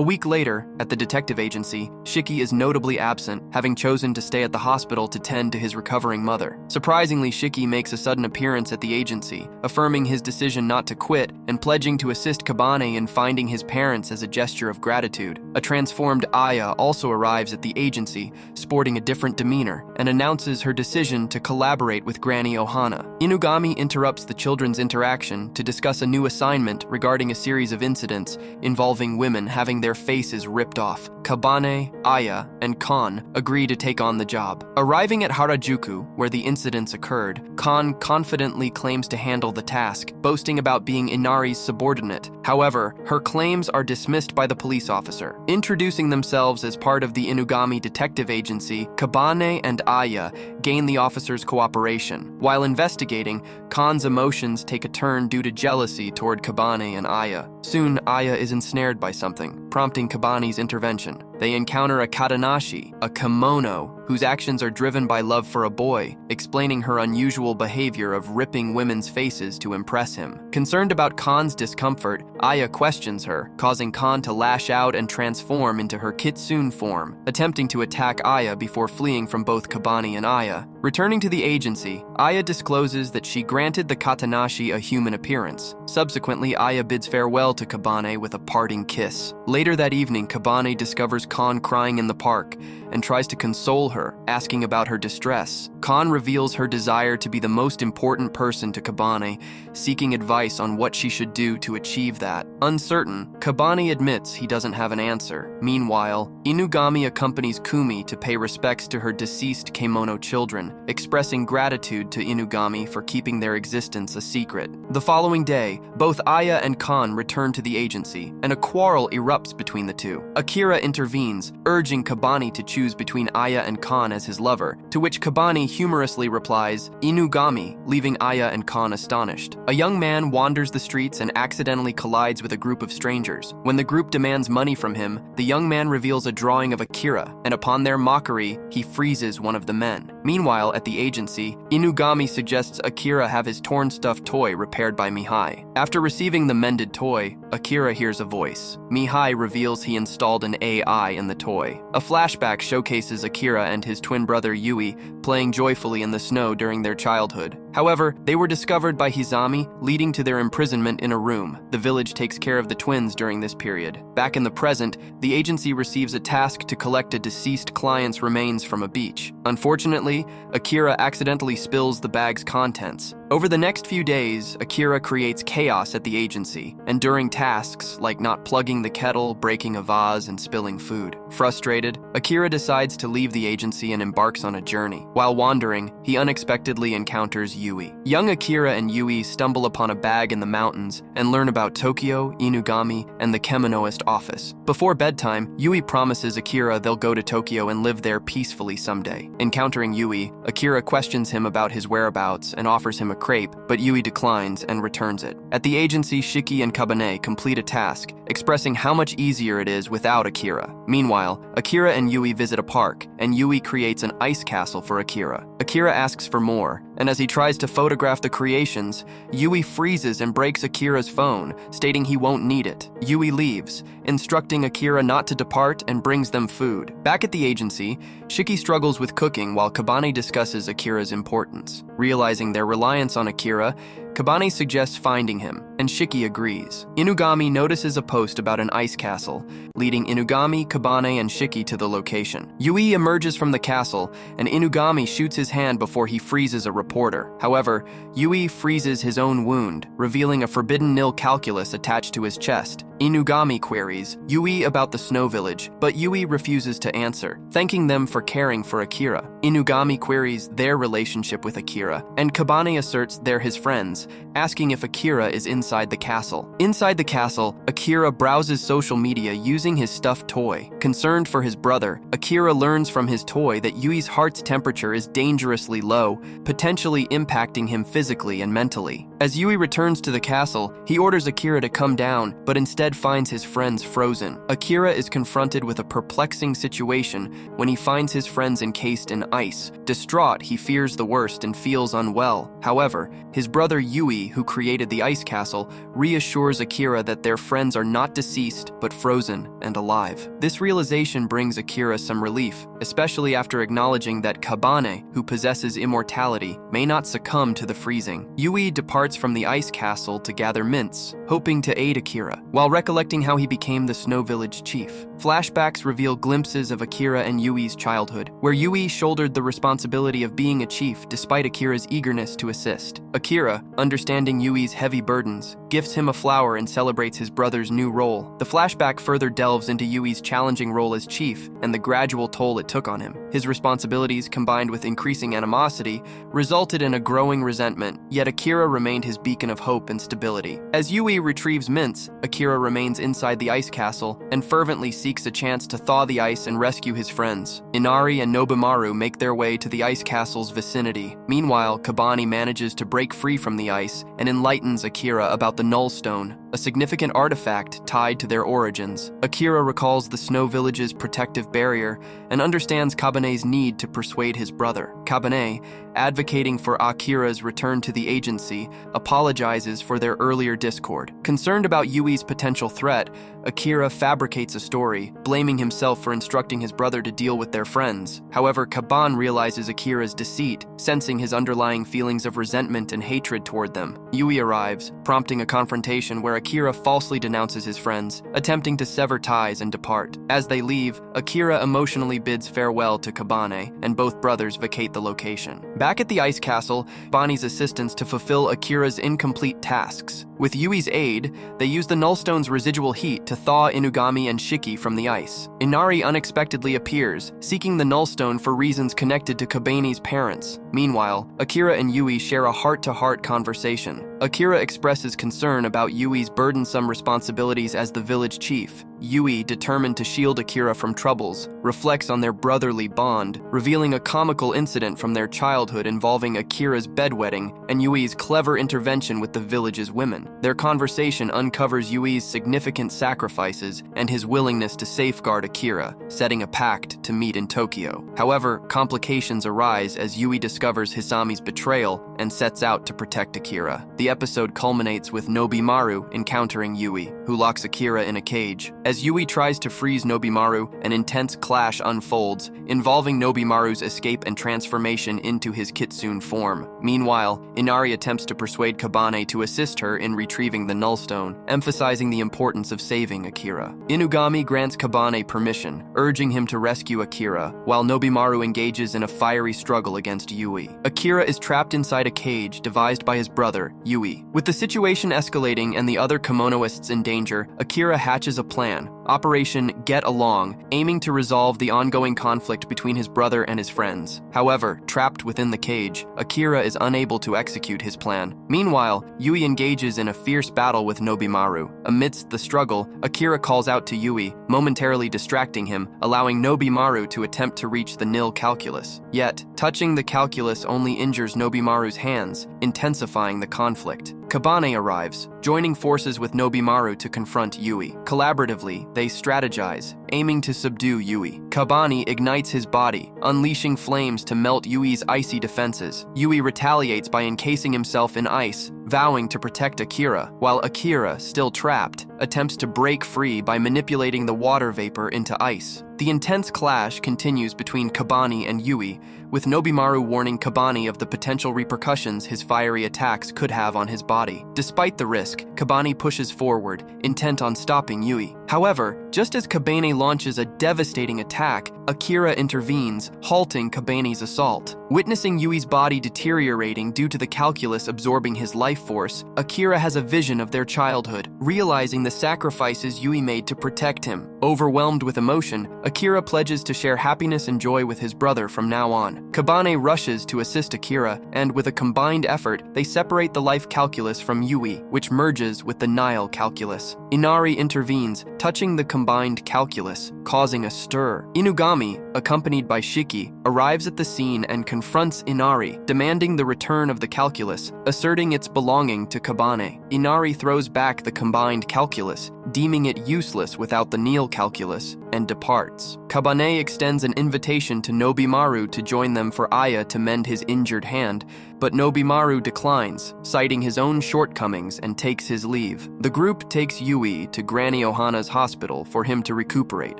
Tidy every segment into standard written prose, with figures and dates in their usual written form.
A week later, at the detective agency, Shiki is notably absent, having chosen to stay at the hospital to tend to his recovering mother. Surprisingly, Shiki makes a sudden appearance at the agency, affirming his decision not to quit and pledging to assist Kabane in finding his parents as a gesture of gratitude. A transformed Aya also arrives at the agency, sporting a different demeanor, and announces her decision to collaborate with Granny Ohana. Inugami interrupts the children's interaction to discuss a new assignment regarding a series of incidents involving women having their faces ripped off. Kabane, Aya, and Kan agree to take on the job. Arriving at Harajuku, where the incidents occurred, Kan confidently claims to handle the task, boasting about being Inari's subordinate. However, her claims are dismissed by the police officer. Introducing themselves as part of the Inugami detective agency, Kabane and Aya gain the officer's cooperation. While investigating, Kan's emotions take a turn due to jealousy toward Kabane and Aya. Soon, Aya is ensnared by something, prompting Kabane's intervention. They encounter a katanashi, a kimono, whose actions are driven by love for a boy, explaining her unusual behavior of ripping women's faces to impress him. Concerned about Kan's discomfort, Aya questions her, causing Kan to lash out and transform into her kitsune form, attempting to attack Aya before fleeing from both Kabane and Aya. Returning to the agency, Aya discloses that she granted the katanashi a human appearance. Subsequently, Aya bids farewell to Kabane with a parting kiss. Later that evening, Kabane discovers Kan crying in the park and tries to console her, asking about her distress. Kan reveals her desire to be the most important person to Kabane, seeking advice on what she should do to achieve that. Uncertain, Kabane admits he doesn't have an answer. Meanwhile, Inugami accompanies Kumi to pay respects to her deceased kimono children, expressing gratitude to Inugami for keeping their existence a secret. The following day, both Aya and Kan return to the agency, and a quarrel erupts between the two. Akira intervenes, urging Kabane to choose between Aya and Kan as his lover, to which Kabane humorously replies, "Inugami," leaving Aya and Kan astonished. A young man wanders the streets and accidentally collides with a group of strangers. When the group demands money from him, the young man reveals a drawing of Akira, and upon their mockery, he freezes one of the men. Meanwhile, at the agency, Inugami suggests Akira have his torn stuffed toy repaired by Mihai. After receiving the mended toy, Akira hears a voice. Mihai reveals he installed an AI in the toy. A flashback showcases Akira and his twin brother Yui playing joyfully in the snow during their childhood. However, they were discovered by Hizami, leading to their imprisonment in a room. The village takes care of the twins during this period. Back in the present, the agency receives a task to collect a deceased client's remains from a beach. Unfortunately, Akira accidentally spills the bag's contents. Over the next few days, Akira creates chaos at the agency, and during tasks like not plugging the kettle, breaking a vase, and spilling food. Frustrated, Akira decides to leave the agency and embarks on a journey. While wandering, he unexpectedly encounters Yui. Young Akira and Yui stumble upon a bag in the mountains and learn about Tokyo, Inugami, and the kimonoist office. Before bedtime, Yui promises Akira they'll go to Tokyo and live there peacefully someday. Encountering Yui, Akira questions him about his whereabouts and offers him a crepe, but Yui declines and returns it. At the agency, Shiki and Kabane complete a task, expressing how much easier it is without Akira. Meanwhile, Akira and Yui visit a park, and Yui creates an ice castle for Akira. Akira asks for more, and as he tries to photograph the creations, Yui freezes and breaks Akira's phone, stating he won't need it. Yui leaves, instructing Akira not to depart and brings them food. Back at the agency, Shiki struggles with cooking while Kabane discusses Akira's importance. Realizing their reliance on Akira, Kabane suggests finding him, and Shiki agrees. Inugami notices a post about an ice castle, leading Inugami, Kabane, and Shiki to the location. Yui emerges from the castle, and Inugami shoots his hand before he freezes a reporter. However, Yui freezes his own wound, revealing a forbidden nil calculus attached to his chest. Inugami queries Yui about the snow village, but Yui refuses to answer, thanking them for caring for Akira. Inugami queries their relationship with Akira, and Kabane asserts they're his friends, asking if Akira is inside the castle. Inside the castle, Akira browses social media using his stuffed toy. Concerned for his brother, Akira learns from his toy that Yui's heart's temperature is dangerously low, potentially impacting him physically and mentally. As Yui returns to the castle, he orders Akira to come down, but instead finds his friends frozen. Akira is confronted with a perplexing situation when he finds his friends encased in ice. Distraught, he fears the worst and feels unwell. However, his brother Yui, who created the ice castle, reassures Akira that their friends are not deceased, but frozen and alive. This realization brings Akira some relief, especially after acknowledging that Kabane, who possesses immortality, may not succumb to the freezing. Yui departs from the ice castle to gather mints, hoping to aid Akira, while recollecting how he became the Snow Village chief. Flashbacks reveal glimpses of Akira and Yui's childhood, where Yui shouldered the responsibility of being a chief despite Akira's eagerness to assist. Akira, understanding Yui's heavy burdens, gifts him a flower and celebrates his brother's new role. The flashback further delves into Yui's challenging role as chief and the gradual toll it took on him. His responsibilities, combined with increasing animosity, resulted in a growing resentment, yet Akira remained his beacon of hope and stability. As Yui retrieves mints, Akira remains inside the ice castle and fervently seeks a chance to thaw the ice and rescue his friends. Inari and Nobimaru make their way to the ice castle's vicinity. Meanwhile, Kabane manages to break free from the ice and enlightens Akira about the Null Stone, a significant artifact tied to their origins. Akira recalls the Snow Village's protective barrier and understands Kabane's need to persuade his brother. Kabane, advocating for Akira's return to the agency, apologizes for their earlier discord. Concerned about Yui's potential threat, Akira fabricates a story, blaming himself for instructing his brother to deal with their friends. However, Kabane realizes Akira's deceit, sensing his underlying feelings of resentment and hatred toward them. Yui arrives, prompting a confrontation where Akira falsely denounces his friends, attempting to sever ties and depart. As they leave, Akira emotionally bids farewell to Kabane, and both brothers vacate the location. Back at the ice castle, Bonnie's assistants to fulfill Akira's incomplete tasks. With Yui's aid, they use the Nullstone's residual heat to thaw Inugami and Shiki from the ice. Inari unexpectedly appears, seeking the Nullstone for reasons connected to Kabane's parents. Meanwhile, Akira and Yui share a heart-to-heart conversation. Akira expresses concern about Yui's burdensome responsibilities as the village chief. Yui, determined to shield Akira from troubles, reflects on their brotherly bond, revealing a comical incident from their childhood involving Akira's bedwetting and Yui's clever intervention with the village's women. Their conversation uncovers Yui's significant sacrifices and his willingness to safeguard Akira, setting a pact to meet in Tokyo. However, complications arise as Yui discovers Hisami's betrayal and sets out to protect Akira. The episode culminates with Nobimaru encountering Yui, who locks Akira in a cage. As Yui tries to freeze Nobimaru, an intense clash unfolds, involving Nobimaru's escape and transformation into his kitsune form. Meanwhile, Inari attempts to persuade Kabane to assist her in retrieving the Nullstone, emphasizing the importance of saving Akira. Inugami grants Kabane permission, urging him to rescue Akira, while Nobimaru engages in a fiery struggle against Yui. Akira is trapped inside a cage devised by his brother, Yui. With the situation escalating and the other kimonoists in danger, Akira hatches a plan, Operation Get Along, aiming to resolve the ongoing conflict between his brother and his friends. However, trapped within the cage, Akira is unable to execute his plan. Meanwhile, Yui engages in a fierce battle with Nobimaru. Amidst the struggle, Akira calls out to Yui, momentarily distracting him, allowing Nobimaru to attempt to reach the nil calculus. Yet, touching the calculus only injures Nobimaru's hands, intensifying the conflict. Kabane arrives, joining forces with Nobimaru to confront Yui. Collaboratively, they strategize, aiming to subdue Yui. Kabane ignites his body, unleashing flames to melt Yui's icy defenses. Yui retaliates by encasing himself in ice, vowing to protect Akira, while Akira, still trapped, attempts to break free by manipulating the water vapor into ice. The intense clash continues between Kabane and Yui, with Nobimaru warning Kabane of the potential repercussions his fiery attacks could have on his body. Despite the risk, Kabane pushes forward, intent on stopping Yui. However, just as Kabane launches a devastating attack, Akira intervenes, halting Kabane's assault. Witnessing Yui's body deteriorating due to the calculus absorbing his life force, Akira has a vision of their childhood, realizing the sacrifices Yui made to protect him. Overwhelmed with emotion, Akira pledges to share happiness and joy with his brother from now on. Kabane rushes to assist Akira, and with a combined effort, they separate the life calculus from Yui, which merges with the Nile calculus. Inari intervenes, touching the combined calculus, causing a stir. Inugami, accompanied by Shiki, arrives at the scene and confronts Inari, demanding the return of the calculus, asserting its belonging to Kabane. Inari throws back the combined calculus, deeming it useless without the Neil calculus, and departs. Kabane extends an invitation to Nobimaru to join them for Aya to mend his injured hand, but Nobimaru declines, citing his own shortcomings, and takes his leave. The group takes Yui to Granny Ohana's hospital for him to recuperate.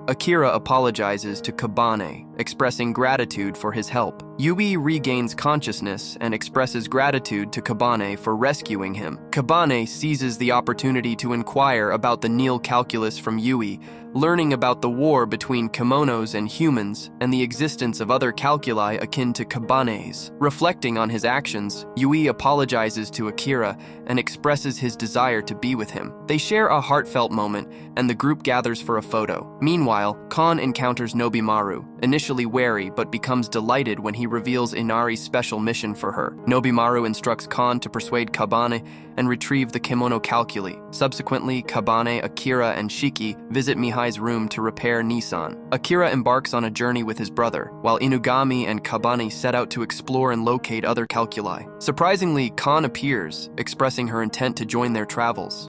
Akira apologizes to Kabane, expressing gratitude for his help. Yui regains consciousness and expresses gratitude to Kabane for rescuing him. Kabane seizes the opportunity to inquire about the Neil calculus from Yui, learning about the war between kimonos and humans and the existence of other calculi akin to Kabane's. Reflecting on his actions, Yui apologizes to Akira and expresses his desire to be with him. They share a heartfelt moment, and the group gathers for a photo. Meanwhile, Kon encounters Nobimaru, initially wary but becomes delighted when he reveals Inari's special mission for her. Nobimaru instructs Kon to persuade Kabane and retrieve the kimono calculi. Subsequently, Kabane, Akira, and Shiki visit Mihai's room to repair Nissan. Akira embarks on a journey with his brother, while Inugami and Kabane set out to explore and locate other calculi. Surprisingly, Kon appears, expressing her intent to join their travels.